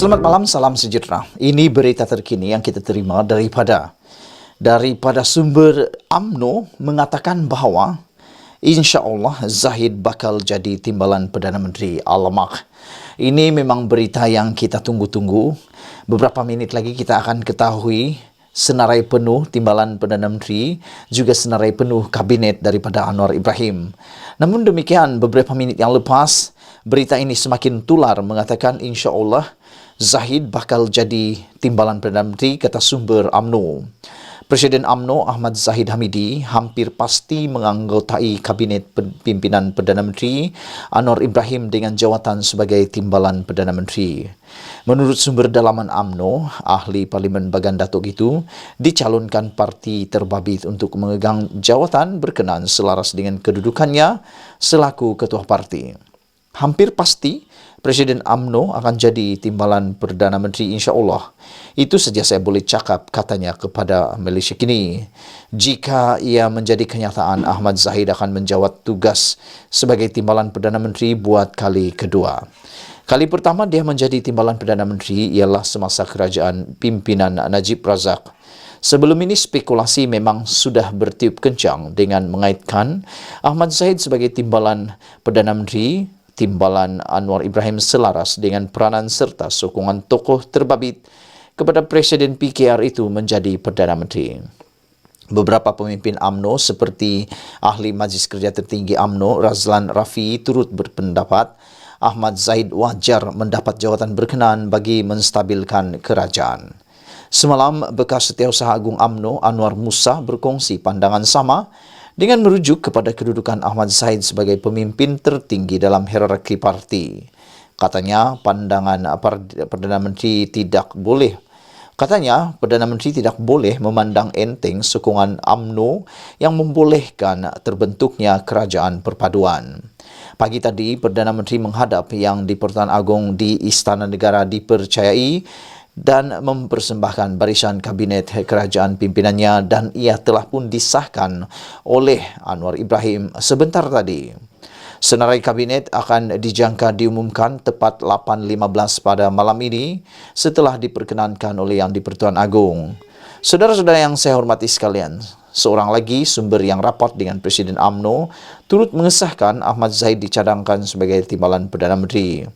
Selamat malam, salam sejahtera. Ini berita terkini yang kita terima daripada sumber UMNO mengatakan bahawa insya Allah Zahid bakal jadi timbalan Perdana Menteri. Alamak, ini memang berita yang kita tunggu-tunggu. Beberapa menit lagi kita akan ketahui senarai penuh timbalan Perdana Menteri, juga senarai penuh kabinet daripada Anwar Ibrahim. Namun demikian, beberapa menit yang lepas, berita ini semakin tular mengatakan insya Allah Zahid bakal jadi timbalan Perdana Menteri, kata sumber UMNO. Presiden UMNO Ahmad Zahid Hamidi hampir pasti menganggotai kabinet pimpinan Perdana Menteri Anwar Ibrahim dengan jawatan sebagai timbalan Perdana Menteri. Menurut sumber dalaman UMNO, ahli Parlimen Bagan Datuk itu dicalonkan parti terbabit untuk memegang jawatan berkenaan selaras dengan kedudukannya selaku ketua parti. Hampir pasti Presiden UMNO akan jadi timbalan Perdana Menteri insya-Allah. Itu saja saya boleh cakap, katanya kepada Malaysia Kini. Jika ia menjadi kenyataan, Ahmad Zahid akan menjawat tugas sebagai timbalan Perdana Menteri buat kali kedua. Kali pertama dia menjadi timbalan Perdana Menteri ialah semasa kerajaan pimpinan Najib Razak. Sebelum ini spekulasi memang sudah bertiup kencang dengan mengaitkan Ahmad Zahid sebagai timbalan Perdana Menteri, timbalan Anwar Ibrahim selaras dengan peranan serta sokongan tokoh terbabit kepada Presiden PKR itu menjadi Perdana Menteri. Beberapa pemimpin UMNO seperti Ahli Majlis Kerja Tertinggi UMNO Razlan Rafi turut berpendapat Ahmad Zahid wajar mendapat jawatan berkenaan bagi menstabilkan kerajaan. Semalam, bekas Setiausaha Agung UMNO Anwar Musa berkongsi pandangan sama dengan merujuk kepada kedudukan Ahmad Zahid sebagai pemimpin tertinggi dalam hierarki parti. Katanya, Perdana Menteri tidak boleh memandang enteng sokongan UMNO yang membolehkan terbentuknya kerajaan perpaduan. Pagi tadi, Perdana Menteri menghadap Yang di-Pertuan Agong di Istana Negara dipercayai dan mempersembahkan barisan kabinet kerajaan pimpinannya, dan ia telah pun disahkan oleh Anwar Ibrahim sebentar tadi. Senarai kabinet akan dijangka diumumkan tepat 8.15 pada malam ini setelah diperkenankan oleh Yang di-Pertuan Agong. Saudara-saudara yang saya hormati sekalian, seorang lagi sumber yang rapat dengan Presiden UMNO turut mengesahkan Ahmad Zahid dicadangkan sebagai timbalan Perdana Menteri.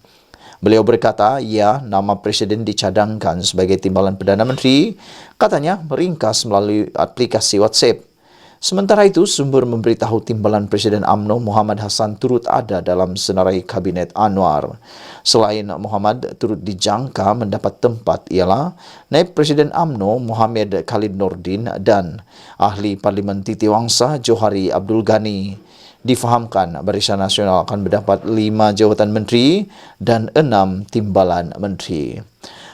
Beliau berkata, ya, nama Presiden dicadangkan sebagai timbalan Perdana Menteri, katanya meringkas melalui aplikasi WhatsApp. Sementara itu, sumber memberitahu timbalan Presiden UMNO Muhammad Hassan turut ada dalam senarai kabinet Anwar. Selain Muhammad, turut dijangka mendapat tempat ialah Naib Presiden UMNO Muhammad Khalid Nordin dan Ahli Parlimen Titi Wangsa Johari Abdul Ghani. Difahamkan Barisan Nasional akan mendapat 5 jawatan menteri dan 6 timbalan menteri.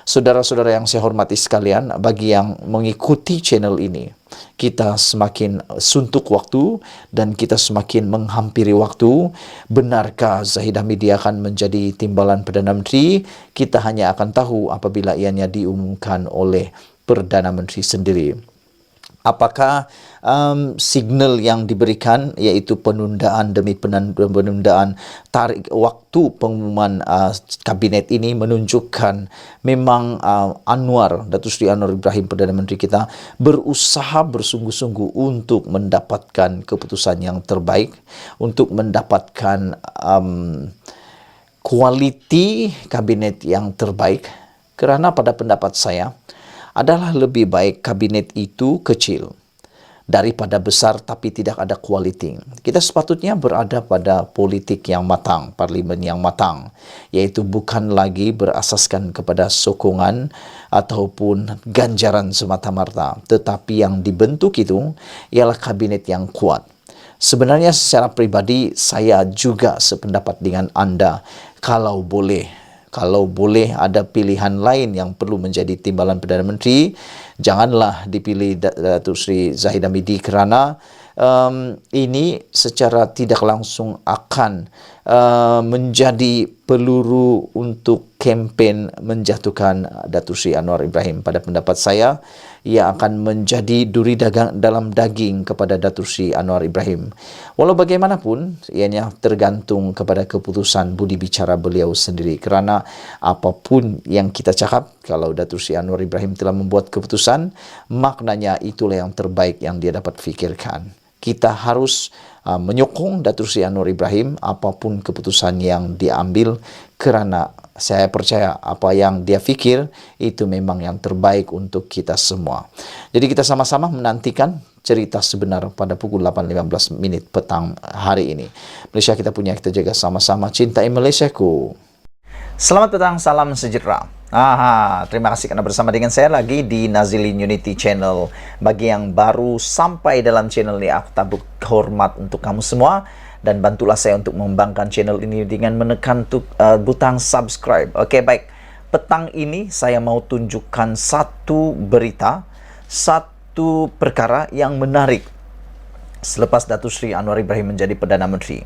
Saudara-saudara yang saya hormati sekalian, bagi yang mengikuti channel ini, kita semakin suntuk waktu dan kita semakin menghampiri waktu. Benarkah Zahid Hamidi akan menjadi timbalan Perdana Menteri? Kita hanya akan tahu apabila ianya diumumkan oleh Perdana Menteri sendiri. Apakah signal yang diberikan, iaitu penundaan demi penundaan tarik waktu pengumuman kabinet ini, menunjukkan memang Datuk Seri Anwar Ibrahim Perdana Menteri kita berusaha bersungguh-sungguh untuk mendapatkan keputusan yang terbaik, untuk mendapatkan kualiti kabinet yang terbaik, kerana pada pendapat saya adalah lebih baik kabinet itu kecil daripada besar tapi tidak ada kualiti. Kita sepatutnya berada pada politik yang matang, parlimen yang matang, iaitu bukan lagi berasaskan kepada sokongan ataupun ganjaran semata-mata, tetapi yang dibentuk itu ialah kabinet yang kuat. Sebenarnya secara pribadi saya juga sependapat dengan anda, kalau boleh ada pilihan lain yang perlu menjadi timbalan Perdana Menteri, janganlah dipilih Datuk Seri Zahid Hamidi, kerana ini secara tidak langsung akan menjadi peluru untuk kempen menjatuhkan Datuk Seri Anwar Ibrahim. Pada pendapat saya, ia akan menjadi duri dalam daging kepada Datuk Seri Anwar Ibrahim. Walau bagaimanapun, ianya tergantung kepada keputusan budi bicara beliau sendiri. Kerana apapun yang kita cakap, kalau Datuk Seri Anwar Ibrahim telah membuat keputusan, maknanya itulah yang terbaik yang dia dapat fikirkan. Kita harus menyokong Datuk Seri Anwar Ibrahim apapun keputusan yang dia ambil, kerana saya percaya apa yang dia fikir itu memang yang terbaik untuk kita semua. Jadi kita sama-sama menantikan cerita sebenar pada pukul 8.15 petang hari ini. Malaysia kita punya, kita jaga sama-sama. Cintai Malaysiaku. Selamat petang, salam sejahtera. Terima kasih kerana bersama dengan saya lagi di Nazilin Unity Channel. Bagi yang baru sampai dalam channel ini, aku tabur hormat untuk kamu semua. Dan bantulah saya untuk mengembangkan channel ini dengan menekan butang subscribe. Okey, baik. Petang ini saya mau tunjukkan satu berita, satu perkara yang menarik selepas Datuk Seri Anwar Ibrahim menjadi Perdana Menteri.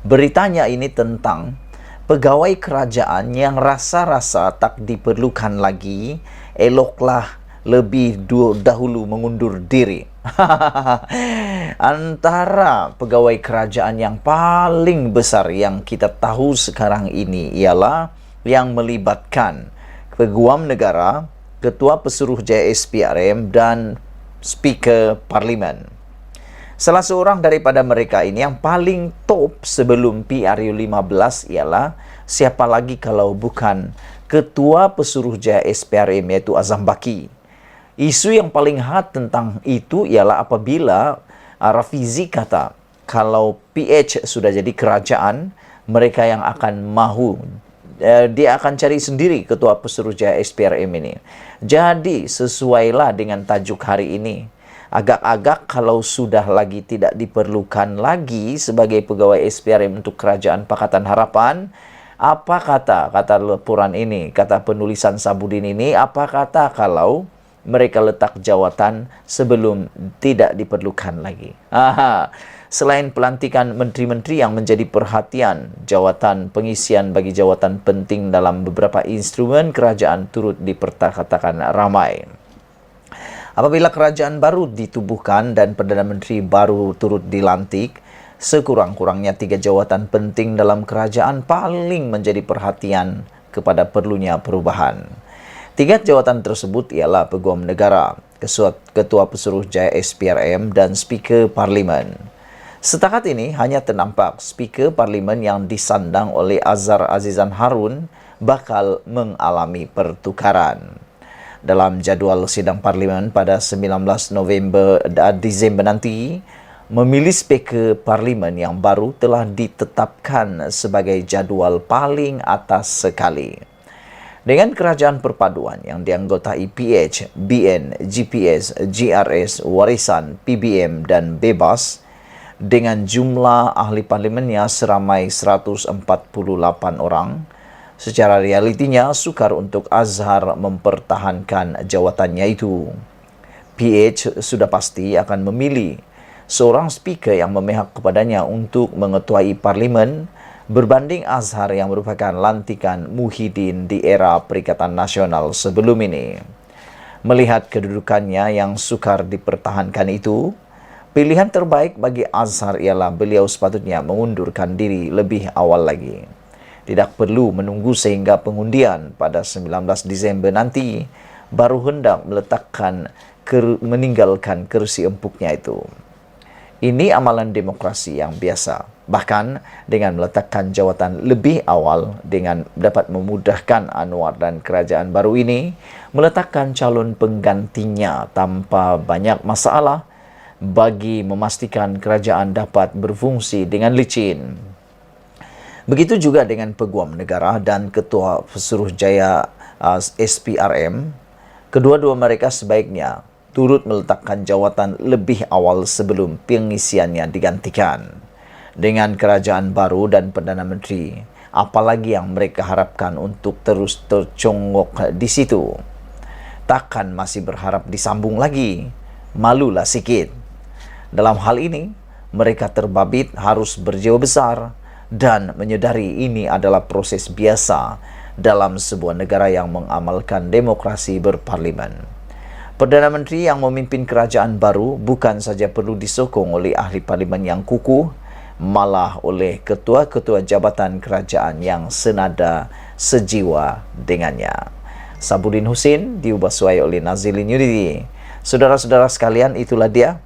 Beritanya ini tentang pegawai kerajaan yang rasa-rasa tak diperlukan lagi, eloklah lebih dahulu mengundur diri. Antara pegawai kerajaan yang paling besar yang kita tahu sekarang ini ialah yang melibatkan Peguam Negara, Ketua Pesuruhjaya SPRM dan Speaker Parlimen. Salah seorang daripada mereka ini yang paling top sebelum PRU15 ialah siapa lagi kalau bukan Ketua Pesuruhjaya SPRM, iaitu Azam Baki. Isu yang paling hot tentang itu ialah apabila Rafizi kata kalau PH sudah jadi kerajaan, mereka yang akan mahu, dia akan cari sendiri Ketua Pesuruhjaya SPRM ini. Jadi sesuailah dengan tajuk hari ini. Agak-agak kalau sudah lagi tidak diperlukan lagi sebagai pegawai SPRM untuk Kerajaan Pakatan Harapan, apa kata laporan ini, kata penulisan Sabudin ini, apa kata kalau mereka letak jawatan sebelum tidak diperlukan lagi. Selain pelantikan menteri-menteri yang menjadi perhatian, jawatan pengisian bagi jawatan penting dalam beberapa instrumen kerajaan turut diperkatakan ramai. Apabila kerajaan baru ditubuhkan dan Perdana Menteri baru turut dilantik, sekurang-kurangnya 3 jawatan penting dalam kerajaan paling menjadi perhatian kepada perlunya perubahan. 3 jawatan tersebut ialah Peguam Negara, Ketua Pesuruhjaya SPRM dan Speaker Parlimen. Setakat ini hanya ternampak Speaker Parlimen yang disandang oleh Azhar Azizan Harun bakal mengalami pertukaran. Dalam jadual sidang Parlimen pada 19 Disember nanti, memilih Speaker Parlimen yang baru telah ditetapkan sebagai jadual paling atas sekali. Dengan kerajaan perpaduan yang dianggotai PH, BN, GPS, GRS, Warisan, PBM dan Bebas, dengan jumlah ahli parlimennya seramai 148 orang, secara realitinya sukar untuk Azhar mempertahankan jawatannya itu. PH sudah pasti akan memilih seorang speaker yang memihak kepadanya untuk mengetuai parlimen, berbanding Azhar yang merupakan lantikan Muhyiddin di era Perikatan Nasional sebelum ini. Melihat kedudukannya yang sukar dipertahankan itu, pilihan terbaik bagi Azhar ialah beliau sepatutnya mengundurkan diri lebih awal lagi. Tidak perlu menunggu sehingga pengundian pada 19 Disember nanti baru hendak meninggalkan kursi empuknya itu. Ini amalan demokrasi yang biasa. Bahkan dengan meletakkan jawatan lebih awal dengan dapat memudahkan Anwar dan kerajaan baru ini meletakkan calon penggantinya tanpa banyak masalah bagi memastikan kerajaan dapat berfungsi dengan licin. Begitu juga dengan Peguam Negara dan Ketua Pesuruhjaya SPRM. Kedua-dua mereka sebaiknya turut meletakkan jawatan lebih awal sebelum pengisiannya digantikan. Dengan kerajaan baru dan Perdana Menteri, apalagi yang mereka harapkan untuk terus tercongok di situ? Takkan masih berharap disambung lagi? Malulah sikit. Dalam hal ini, mereka terbabit harus berjiwa besar dan menyedari ini adalah proses biasa dalam sebuah negara yang mengamalkan demokrasi berparlimen. Perdana Menteri yang memimpin kerajaan baru bukan saja perlu disokong oleh ahli parlimen yang kukuh, malah oleh ketua-ketua jabatan kerajaan yang senada sejiwa dengannya. Sabudin Husin diubah suai oleh Nazilin Yudidi. Saudara-saudara sekalian, itulah dia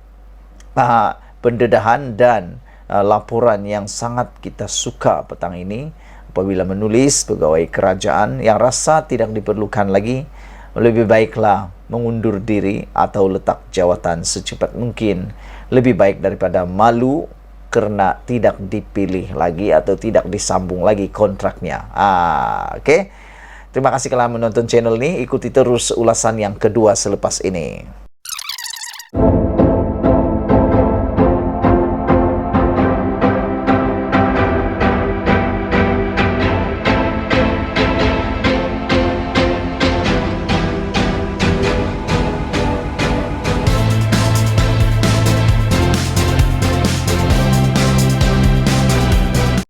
pendedahan dan laporan yang sangat kita suka petang ini. Apabila menulis pegawai kerajaan yang rasa tidak diperlukan lagi, lebih baiklah mengundur diri atau letak jawatan secepat mungkin. Lebih baik daripada malu kerana tidak dipilih lagi atau tidak disambung lagi kontraknya. Okey. Terima kasih telah menonton channel ini. Ikuti terus ulasan yang kedua selepas ini.